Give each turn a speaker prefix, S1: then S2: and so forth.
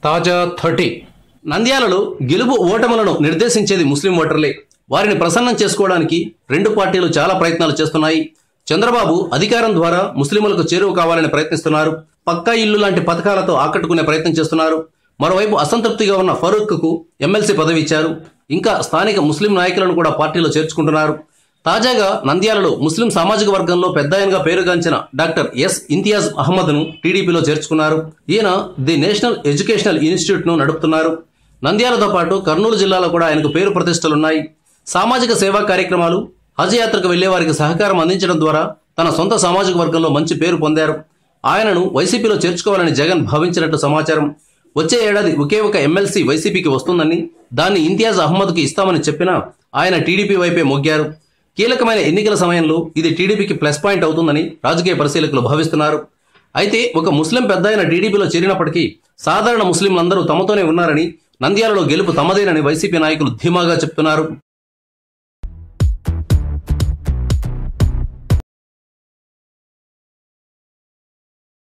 S1: తాజా 30 నంద్యాలలో గెలుపు ఓటములను నిర్దేశించేది ముస్లిం ఓటర్లే. వారిని ప్రసన్నం చేసుకోవడానికి రెండు పార్టీలు చాలా ప్రయత్నాలు చేస్తున్నాయి. చంద్రబాబు అధికారం ద్వారా ముస్లింలకు చేరువ కావాలని ప్రయత్నిస్తున్నారు. పక్కా ఇల్లు లాంటి పథకాలతో ఆకట్టుకునే ప్రయత్నం చేస్తున్నారు. మరోవైపు అసంతృప్తిగా ఉన్న ఫరూక్కు ఎమ్మెల్సీ పదవి ఇచ్చారు. ఇంకా స్థానిక ముస్లిం నాయకులను కూడా పార్టీలో చేర్చుకుంటున్నారు. తాజాగా నంద్యాలలో ముస్లిం సామాజిక వర్గంలో పెద్దాయనగా పేరుగాంచిన డాక్టర్ ఎస్ ఇంతియాజ్ అహ్మద్ను టీడీపీలో చేర్చుకున్నారు. ఈయన ది నేషనల్ ఎడ్యుకేషనల్ ఇన్స్టిట్యూట్ను నడుపుతున్నారు. నంద్యాలతో పాటు కర్నూలు జిల్లాలో కూడా ఆయనకు పేరు ప్రతిష్టలున్నాయి. సామాజిక సేవా కార్యక్రమాలు, హజ్ యాత్రకు వెళ్లే వారికి సహకారం అందించడం ద్వారా తన సొంత సామాజిక వర్గంలో మంచి పేరు పొందారు. ఆయనను వైసీపీలో చేర్చుకోవాలని జగన్ భావించినట్టు సమాచారం. వచ్చే ఏడాది ఒకే ఒక ఎమ్మెల్సీ వైసీపీకి వస్తుందని, దాన్ని ఇంతియాజ్ అహ్మద్కి ఇస్తామని చెప్పినా ఆయన టీడీపీ వైపే మొగ్గారు. కీలకమైన ఎన్నికల సమయంలో ఇది టీడీపీకి ప్లస్ పాయింట్ అవుతుందని రాజకీయ పరిశీలకులు భావిస్తున్నారు. అయితే ఒక ముస్లిం పెద్దాయన టీడీపీలో చేరినప్పటికీ సాధారణ ముస్లింలందరూ తమతోనే ఉన్నారని, నంద్యాలలో గెలుపు తమదేనని వైసీపీ నాయకులు ధీమాగా చెప్తున్నారు.